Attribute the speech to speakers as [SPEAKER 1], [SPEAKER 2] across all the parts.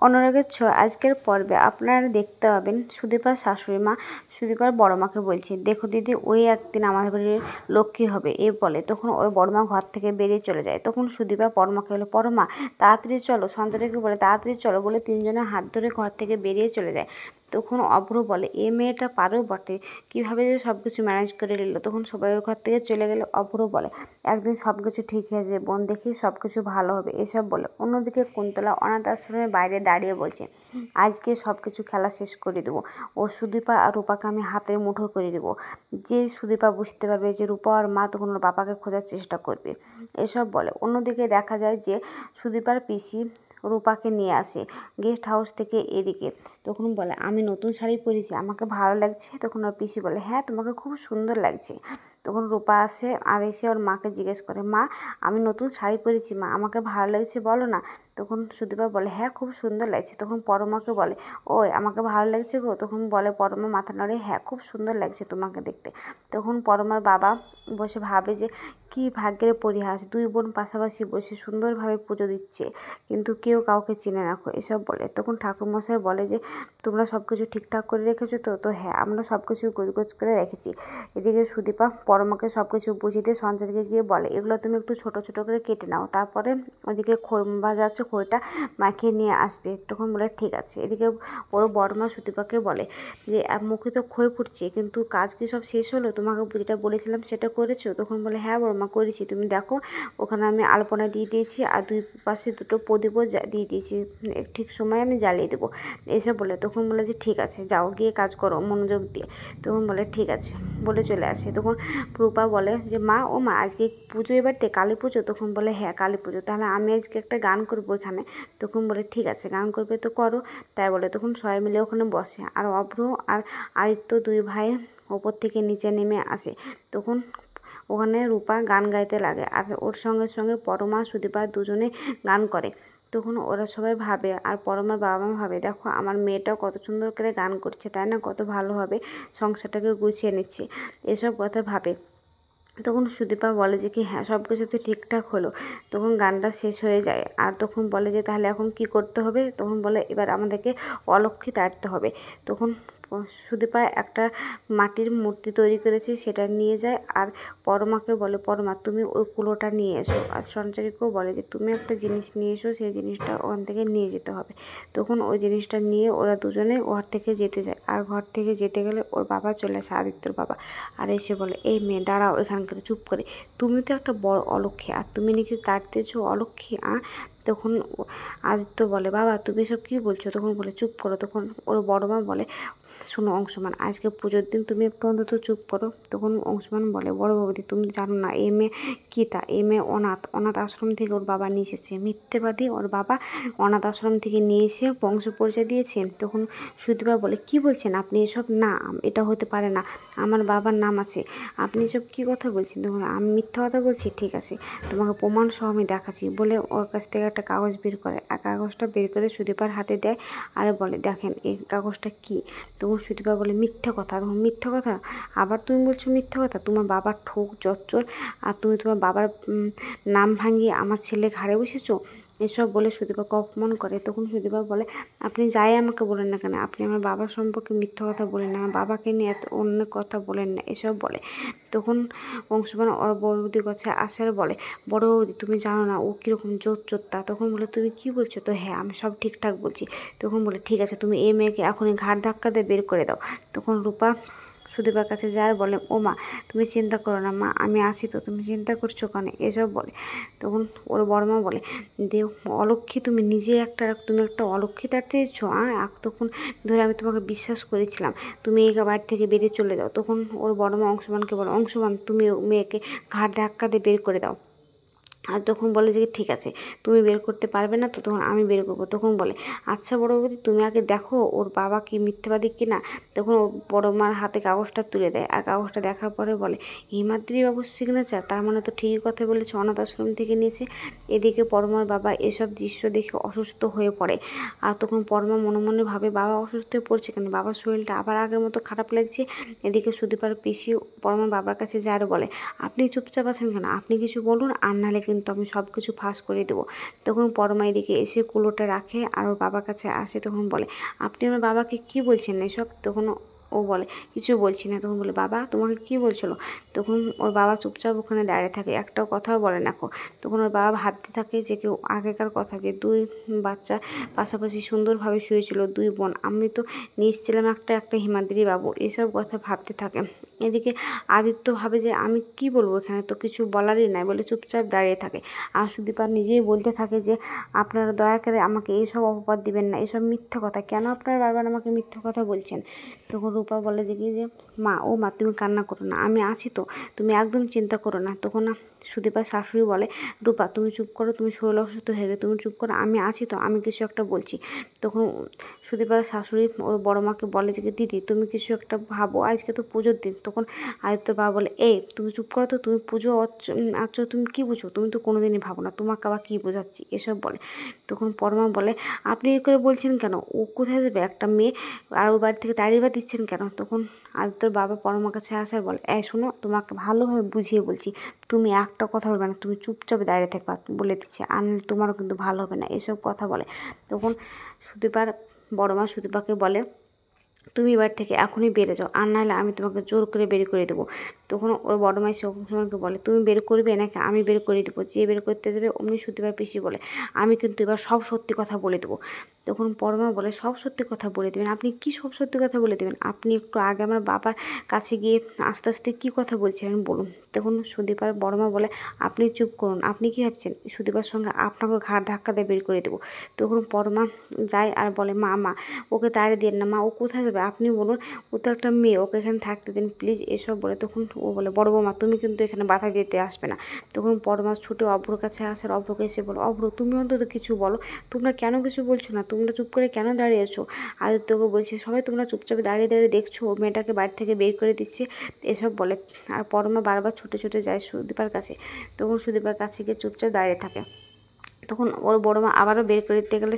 [SPEAKER 1] অনুরাগের ছোঁয়া আজকের পর্বে আপনারা দেখতে পাবেন সুদীপার শাশুড়ি মা সুদীপার বড় মাকে বলছে, দেখো দিদি, ওই একদিন আমাদের বাড়ির লক্ষ্মী হবে এই বলে। তখন ওর বড় মা ঘর থেকে বেরিয়ে চলে যায়। তখন সুদীপা বড় মাকে বলে, বড় মা তাড়াতাড়ি চলো, সঞ্জয়কে বলে তাড়াতাড়ি চলো বলে তিনজনের হাত ধরে ঘর থেকে বেরিয়ে চলে যায়। তখন অভ্র বলে, এ মেয়েটা পারেও বটে, কীভাবে যে সব কিছু ম্যানেজ করে নিল। তখন সবাই ওই ঘর থেকে চলে গেলে অভ্র বলে, একদিন সব কিছু ঠিক হয়ে যাবে বোন, দেখি সব কিছু ভালো হবে এসব বলে। অন্যদিকে কুন্তলা অনাথ আশ্রমের বাইরে দাঁড়িয়ে বলছে, আজকে সব কিছু খেলা শেষ করে দেবো, ও সুদীপা আর রূপাকে আমি হাতের মুঠো করে দেবো। যে সুদীপা বুঝতে পারবে যে রূপা আর মা, তখন ওর বাবাকে খোঁজার চেষ্টা করবে এসব বলে। অন্যদিকে দেখা যায় যে সুদীপার পিসি রূপাকে নিয়ে আসে গেস্ট হাউস থেকে এদিকে। তখন বলে, আমি নতুন শাড়ি পরেছি, আমাকে ভালো লাগছে। তখন ওর পিসি বলে, হ্যাঁ তোমাকে খুব সুন্দর লাগছে। তখন রূপা আসে আর এসে ওর মাকে জিজ্ঞেস করে, মা আমি নতুন শাড়ি পরেছি মা, আমাকে ভালো লাগছে বলো না। তখন সুদীপা বলে, হ্যাঁ খুব সুন্দর লাগছে। তখন পরমাকে বলে, ওই আমাকে ভালো লাগছে গো। তখন বলে পরমা মাথা নাড়ে, হ্যাঁ খুব সুন্দর লাগছে তোমাকে দেখতে। তখন পরমার বাবা বসে ভাবে যে কি ভাগ্যের পরিহাস, দুই বোন পাশাপাশি বসে সুন্দরভাবে পুজো দিচ্ছে, কিন্তু কেউ কাউকে চিনে রাখো এসব বলে। তখন ঠাকুরমশাই বলে যে তোমরা সব কিছু ঠিকঠাক করে রেখেছো তো? তো হ্যাঁ, আমরা সব কিছু গোছগোছ করে রেখেছি। এদিকে সুদীপা পরমাকে সব কিছু বুঝিয়ে দিয়ে সঞ্জয়কে গিয়ে বলে, এগুলো তুমি একটু ছোট ছোট করে কেটে নাও, তারপরে ওদিকে খই ভাজা আছে, খইটা মাখিয়ে নিয়ে আসবে। তখন বলে ঠিক আছে। এদিকে ওর বড়মা সুদীপাকে বলে যে মুখে তো খই ফুটছে, কিন্তু কাজ কি সব শেষ হলো? তোমাকে যেটা বলেছিলাম সেটা করেছো? তখন বলে, হ্যাঁ বড়মা করেছি, তুমি দেখো ওখানে আমি আলপনা দিয়ে দিয়েছি আর দুই পাশে দুটো প্রদীপও দিয়ে দিয়েছি, ঠিক সময় আমি জ্বালিয়ে দেবো এসব বলে। তখন বলে যে ঠিক আছে, যাও গিয়ে কাজ করো মনোযোগ দিয়ে। তখন বলে ঠিক আছে বলে চলে আসে। তখন রূপা বলে যে মা, ও মা আজকে পুজো এবারতে কালী পুজো? তখন বলে হ্যাঁ কালী পুজো, তাহলে আমি আজকে একটা গান করবো এখানে। তখন বলে ঠিক আছে, গান করবে তো করো তাই বলে। তখন সবাই মিলে ওখানে বসে আর অভ্র আর আদিত্য দুই ভাই ওপর থেকে নিচে নেমে আসে। তখন ওখানে রূপা গান গাইতে লাগে আর ওর সঙ্গে সঙ্গে পরমা সুদীপা দুজনে গান করে। তখন ওরা সবাই ভাবে আর পরমার বাবা মা ভাবে, দেখো আমার মেয়েটাও কত সুন্দর করে গান করছে, তাই না, কত ভালোভাবে সংসারটাকে গুছিয়ে নিচ্ছে এসব কথা ভাবে। তখন সুদীপা বলে যে কি হ্যাঁ সব কিছু তো ঠিকঠাক হলো। তখন গানটা শেষ হয়ে যায় আর তখন বলে যে তাহলে এখন কি করতে হবে? তখন বলে এবার আমাদেরকে অলক্ষ্মী তাড়তে হবে। তখন সুদীপা একটা মাটির মূর্তি তৈরি করেছে, সেটা নিয়ে যায় আর পরমাকে বলে, পরমা তুমি ওই কুলোটা নিয়ে এসো। আর সঞ্চারীকেও বলে যে তুমি একটা জিনিস নিয়ে এসো, সেই জিনিসটা ওখান থেকে নিয়ে যেতে হবে। তখন ওই জিনিসটা নিয়ে ওরা দুজনে ঘর থেকে যেতে যায় আর ঘর থেকে যেতে গেলে ওর বাবা চলে আসে, আদিত্যর বাবা, আর এসে বলে, এই মেয়ে দাঁড়াও এখানকার, চুপ করে, তুমি তো একটা বড় অলক্ষ্মী আর তুমি নাকি তাড়তেছো অলক্ষ্মী তখন আদিত্য বলে, বাবা তুমি সব কী বলছো? তখন বলে চুপ করো। তখন ওর বড় মা বলে, শোনো অংশমান, আজকে পুজোর দিন তুমি একটু অন্তত চুপ করো। তখন অংশমান বলে, বড় বৌদি তুমি জানো না এ মেয়ে কী, তা এ মেয়ে অনাথ আশ্রম থেকে ওর বাবা নিয়ে এসেছে, মিথ্যেবাদী, ওর বাবা অনাথ আশ্রম থেকে নিয়ে এসে বংশ পরিচয় দিয়েছেন। তখন সুদীপা বলে, কি বলছেন আপনি এসব? না, এটা হতে পারে না, আমার বাবার নাম আছে, আপনি এসব কী কথা বলছেন? তখন আমি মিথ্যা কথা বলছি? ঠিক আছে, তোমাকে প্রমাণ সহ আমি দেখাচ্ছি বলে ওর কাছ থেকে একটা কাগজ বের করে আর কাগজটা বের করে সুদীপার হাতে দেয় আর বলে, দেখেন এই কাগজটা কী? তখন সুদীপা বলে, মিথ্যা কথা। তখন মিথ্যা কথা? আবার তুমি বলছো মিথ্যা কথা? তোমার বাবার ঠোক জচ্চর আর তুমি তোমার বাবার নাম ভাঙিয়ে আমার ছেলে ঘাড়ে বসেছো এসব বলে সুদীপাকে অপমান করে। তখন সুদীপা বলে, আপনি যাই আমাকে বলেন না কেন, আপনি আমার বাবার সম্পর্কে মিথ্যা কথা বলেন না, আমার বাবাকে নিয়ে এত অন্য কথা বলেন না এসব বলে। তখন অংশমান ওর বড় বৌদির কাছে আসে আর বলে, বড় বৌদি তুমি জানো না ও কীরকম জোচ্চোরটা? তখন বলে, তুমি কি বলছো? তো হ্যাঁ আমি সব ঠিকঠাক বলছি। তখন বলে, ঠিক আছে তুমি এই মেয়েকে এখনই ঘাড় ধাক্কা দিয়ে বের করে দাও। তখন রূপা সুদীপার কাছে যায় আর বলে, ও মা তুমি চিন্তা করো না মা, আমি আসি তো, তুমি চিন্তা করছো কেন এসব বলে। তখন ওর বড় মা বলে, দেও অলক্ষ্মী, তুমি নিজে তুমি একটা অলক্ষ্মী তাড়তে দিচ্ছ? তখন ধরে আমি তোমাকে বিশ্বাস করেছিলাম, তুমি এই বাড়ি থেকে বেরিয়ে চলে যাও। তখন ওর বড় মা অংশমানকে বলে, অংশমান তুমি মেয়েকে ঘাড় ধাক্কা দিয়ে বের করে দাও। আর তখন বলে যে ঠিক আছে, তুমি বের করতে পারবে না তো তখন আমি বের করবো। তখন বলে, আচ্ছা বড় বৌদি তুমি আগে দেখো ওর বাবা কি মিথ্যাবাদী কিনা। তখন ওর বড় মার হাতে কাগজটা তুলে দেয় আর কাগজটা দেখার পরে বলে, হিমাদ্রি বাবুর সিগনেচার, তার মানে তো ঠিকই কথা বলেছে, অনাথ আশ্রম থেকে নিয়েছে। এদিকে পরমার বাবা এসব দৃশ্য দেখে অসুস্থ হয়ে পড়ে আর তখন পরমা মনে মনে ভাবে, বাবা অসুস্থ হয়ে পড়ছে কেন, বাবার শরীরটা আবার আগের মতো খারাপ লাগছে। এদিকে সুদীপার পিসি পরমার বাবার কাছে যায় আর বলে, আপনি চুপচাপ আছেন কেন, আপনি কিছু বলুন আর নাহলে কিন্তু কিন্তু আমি সব কিছু ফাঁস করে দেবো। তখন পরমা এদিকে এসে কুলোটা রাখে আর ওর বাবার কাছে আসে। তখন বলে, আপনি আমার বাবাকে কি বলছেন এসব? তখন ও বলে, কিছু বলছি না। তখন বলে, বাবা তোমাকে কি বলছিল? তখন ওর বাবা চুপচাপ ওখানে দাঁড়িয়ে থাকে, একটাও কথাও বলে না। তখন ওর বাবা ভাবতে থাকে যে কেউ আগেকার কথা, যে দুই বাচ্চা পাশাপাশি সুন্দরভাবে শুয়েছিল, দুই বোন, আমি তো নিজ ছিলাম একটা হিমাদ্রি বাবু, এসব কথা ভাবতে থাকে। এদিকে আদিত্য ভাবে যে আমি কি বলবো, এখানে তো কিছু বলারই নাই, বলে চুপচাপ দাঁড়িয়ে থাকে। আর সুদীপা নিজেই বলতে থাকে যে আপনারা দয়া করে আমাকে এইসব অপবাদ দিবেন না, এসব মিথ্যা কথা, কেন আপনারা বারবার আমাকে মিথ্যা কথা বলছেন? তখন রূপা বলে যে কি যে মা তুমি কান্না করো না, আমি আছি তো, তুমি একদম চিন্তা করো না। তখন সুদীপার শাশুড়ি বলে, রূপা তুমি চুপ করো, তুমি শরীর অসুস্থ হয়ে যাবে, তুমি চুপ করো, আমি আছি তো, আমি কিছু একটা বলছি। তখন সুদীপার শাশুড়ি ওর বড় মাকে বলে যে দিদি তুমি কিছু একটা ভাবো, আজকে তো পুজোর দিন। তখন আদিত্যর বাবা বলে, এই তুমি চুপ করো তো, তুমি পুজো আচ্ছা তুমি কী বুঝো, তুমি তো কোনোদিনই ভাবো না, তোমাকে আবার কী বোঝাচ্ছি এসব বলে। তখন পরমা বলে, আপনি এ করে বলছেন কেন, ও কোথায় যাবে একটা মেয়ে, আর ওর বাড়ি থেকে তাড়িয়ে বা দিচ্ছেন কেন? তখন আদিত্যর বাবা পরমার কাছে আসার বলে, শোনো তোমাকে ভালোভাবে বুঝিয়ে বলছি, তুমি একটা কথা বলবে না, তুমি চুপচাপ দাঁড়িয়ে থাকবা, বলে দিচ্ছে, আর নাহলে তোমারও কিন্তু ভালো হবে না, এসব কথা বলে। তখন সুদীপার বড় মা সুদীপাকে বলে, তুমি এবার থেকে এখনই বেড়ে যাও, আর নাহলে আমি তোমাকে জোর করে বের করে দেবো। তখন ওর বড় মাই সবসময়কে বলে, তুমি বের করবে নাকি আমি বের করে দেবো? যে বের করতে যাবে অমনি সুদীপার পিসি বলে, আমি কিন্তু এবার সব সত্যি কথা বলে দেবো। তখন পরমা বলে, সব সত্যি কথা বলে দেবেন? আপনি কি সব সত্যি কথা বলে দেবেন? আপনি একটু আগে আমার বাবার কাছে গিয়ে আস্তে আস্তে কী কথা বলছিলেন বলুন। তখন সুদীপার বড় মা বলে, আপনি চুপ করুন, আপনি কি ভাবছেন সুদীপার সঙ্গে আপনাকে ঘাড় ধাক্কা দিয়ে বের করে দেবো? তখন পরমা যায় আর বলে, মা ওকে তাড়িয়ে দিন না, মা ও কোথায় যাবে আপনি বলুন, ও তো একটা মেয়ে, ওকে এখানে থাকতে দিন প্লিজ, এসব বলে। তখন ও বলে, বড় বৌমা তুমি কিন্তু এখানে বাধা দিতে আসবে না। তখন পরমা ছুটে অভ্রর কাছে আসার, অভ্রকে এসে বলো, অভ্র তুমি অন্তত কিছু বলো, তোমরা কেন কিছু বলছো না, তোমরা চুপ করে কেন দাঁড়িয়েছো? আদিত্যকে বলছে, সবাই তোমরা চুপচাপ দাঁড়িয়ে দাঁড়িয়ে দেখছো ও মেয়েটাকে বাড়ি থেকে বের করে দিচ্ছে, এসব বলে। আর পরমা বারবার ছুটে ছুটে যায় সুদীপার কাছে। তখন সুদীপার কাছে গিয়ে চুপচাপ দাঁড়িয়ে থাকে। তখন ওর বড় মা আবারও বের করে দিতে গেলে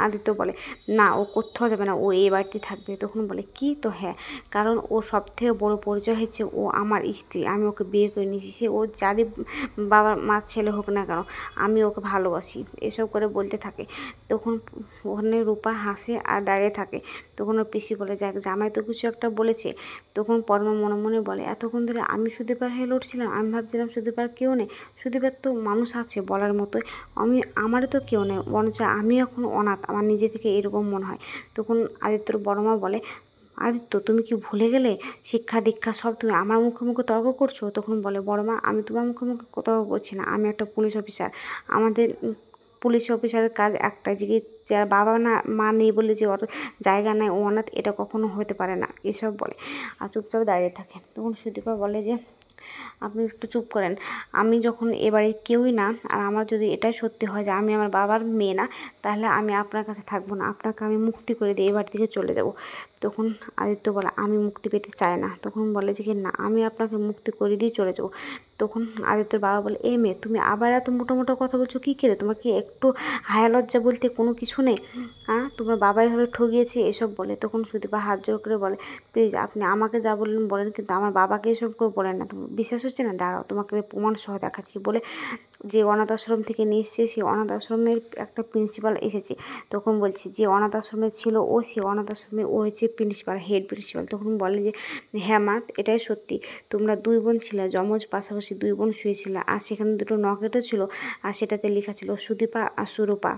[SPEAKER 1] আদিত্য বলে, না ও কোথাও যাবে না, ও এই বাড়িতে থাকবে। তখন বলে, কি? তো হ্যাঁ, কারণ ও সব থেকে বড় পরিচয় হচ্ছে ও আমার স্ত্রী, আমি ওকে বিয়ে করে নিয়েছি, সে ও যারই বাবার মার ছেলে হোক না কেন, আমি ওকে ভালোবাসি, এসব করে বলতে থাকে। তখন ওখানে রূপা হাসে আর দাঁড়িয়ে থাকে। তখন ওর পিসি বলে, যাক জামাই তো কিছু একটা বলেছে। তখন পরমা মনে মনে বলে, এতক্ষণ ধরে আমি সুদীপার হয়ে লড়ছিলাম, আমি ভাবছিলাম সুদীপার কেউ নেই, সুদীপার তো মানুষ আছে বলার মতোই, আমারও তো কেউ নেই, বরঞ্চ আমি এখন অনাথ, আমার নিজে থেকে এরকম মনে হয়। তখন আদিত্যর বড় মা বলে, আদিত্য তুমি কি ভুলে গেলে শিক্ষা দীক্ষা সব তুমি আমার মুখে মুখে তর্ক করছো? তখন বলে বড় মা, আমি তোমার মুখে মুখে তর্ক করছি না, আমি একটা পুলিশ অফিসার, আমাদের পুলিশ অফিসারের কাজ একটাই, যে যার বাবা না মা নেই বলে যে ওর জায়গা নেই, ও অনাথ, এটা কখনো হতে পারে না, এসব বলে। আর চুপচাপ দাঁড়িয়ে থাকে। তখন সুদীপা বলে যে, আপনি একটু চুপ করেন, আমি যখন এবারে কেউই না, আর আমার যদি এটাই সত্যি হয় যে আমি আমার বাবার মেয়ে না, তাহলে আমি আপনার কাছে থাকবো না, আপনাকে আমি মুক্তি করে দিয়ে এবার থেকে চলে যাব। তখন আদিত্য বলে, আমি মুক্তি পেতে চাই না। তখন বলে যে কি না, আমি আপনাকে মুক্তি করে দিয়ে চলে যাব। তখন আদিত্যর বাবা বলে, এ মেয়ে তুমি আবার এত মোটো মোটো কথা বলছো কী করে, তোমার কি একটু হায়া লজ্জা বলতে কোনো কিছু নেই? তোমার বাবা এভাবে ঠগিয়েছে, এসব বলে। তখন সুদীপা হাত জোর করে বলে, প্লিজ আপনি আমাকে যা বললেন বলেন, কিন্তু আমার বাবাকে এসব করে বলেন না। তুমি বিশ্বাস হচ্ছে না, দাঁড়াও তোমাকে আমি প্রমাণ সহ দেখাচ্ছি বলে, যে অনাথ আশ্রম থেকে নিয়ে এসছে, সেই অনাথ আশ্রমের একটা প্রিন্সিপাল এসেছে। তখন বলছি, যে অনাথ আশ্রমে ছিল ও, সেই অনাথ আশ্রমে ও হচ্ছে প্রিন্সিপাল, হেড প্রিন্সিপাল। তখন বলে যে, হ্যাঁ মা এটাই সত্যি, তোমরা দুই বোন ছিলে, যমজ, পাশাপাশি দুই বোন শুয়েছিলে, আর সেখানে দুটো নকেটও ছিল, আর সেটাতে লেখা ছিল সুদীপা আর সুরূপা।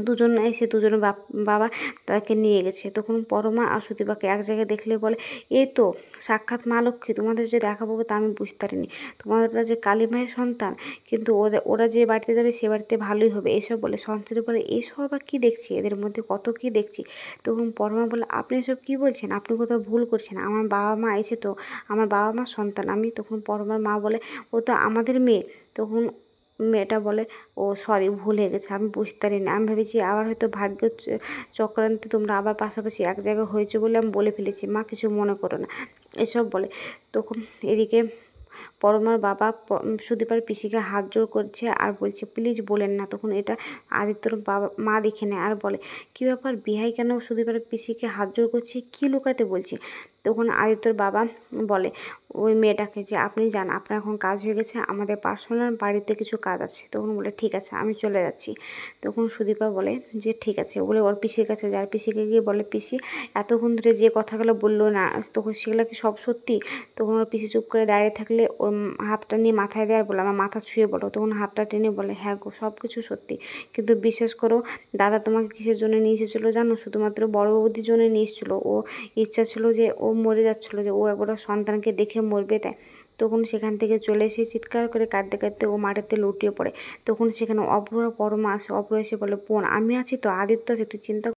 [SPEAKER 1] দুজন এসে দুজনের বাবা তাকে নিয়ে গেছে। তখন পরমা আর সুদীপাকে এক জায়গায় দেখলে বলে, এই তো সাক্ষাৎ মা লক্ষ্মী, তোমাদের যে দেখা পাবো তা আমি বুঝতে পারিনি, তোমাদেরটা যে কালী মায়ের সন্তান, কিন্তু ওরা যে বাড়িতে যাবে সে বাড়িতে ভালোই হবে, এসব বলে। সংসারের পরে এইসব আবার কী দেখছি, এদের মধ্যে কত কী দেখছি। তখন পরমা বলে, আপনি এসব কী বলছেন, আপনি কোথাও ভুল করছেন, আমার বাবা মা এসে তো আমার বাবা মার সন্তান আমি। তখন পরমার মা বলে, ও তো আমাদের মেয়ে। তখন মেয়েটা বলে, ও সরি ভুল হয়ে গেছে, আমি বুঝতে পারিনি, আমি ভেবেছি আবার হয়তো ভাগ্য চক্রান্তে তোমরা আবার পাশাপাশি এক জায়গায় হয়েছে বলে আমি বলে ফেলেছি, মা কিছু মনে করো না, এসব বলে। তখন এদিকে পরমার বাবা সুদীপার পিসিকে হাত জোর করছে আর বলছে, প্লিজ বলেন না। তখন এটা আদিত্যর বাবা মা দেখে নেয় আর বলে, কী ব্যাপার, বিহাই কেন সুদীপার পিসিকে হাত জোর করছে, কী লুকাতে বলছে? তখন আদিত্যর বাবা বলে ওই মেয়েটাকে যে আপনি যান, আপনার এখন কাজ হয়ে গেছে, আমাদের পার্সোনাল বাড়িতে কিছু কাজ আছে। তখন বলে ঠিক আছে আমি চলে যাচ্ছি। তখন সুদীপা বলে যে ঠিক আছে, বলে ওর পিসির কাছে যায়। পিসিকে গিয়ে বলে পিসি এতক্ষণ ধরে যে কথাগুলো বললো না, তখন সেগুলো কি সব সত্যি? তখন ওর পিসি চুপ করে দাঁড়িয়ে থাকলে ওর হাতটা নিয়ে মাথায় দেয় আর বলে আমার মাথা ছুঁয়ে বলো। তখন হাতটা টেনে বলে হ্যাঁ গো সব কিছু সত্যি, কিন্তু বিশ্বাস করো দাদা তোমাকে কিসের জন্য নিয়ে এসেছিলো জানো? শুধুমাত্র বড় বৌদির জন্য নিয়ে এসেছিলো। ও ইচ্ছা ছিল যে ও মরে যাচ্ছিলো, যে ও একবার ওর সন্তানকে দেখে মরবে, তাই। তখন সেখান থেকে চলে এসে চিৎকার করে কাঁদতে কাঁদতে ও মাটিতে লুটিয়ে পড়ে। তখন সেখানে অভ্র পরমা আসে। অভ্র এসে বলে বোন আমি আছি তো, আদিত্য আছে, তুই চিন্তা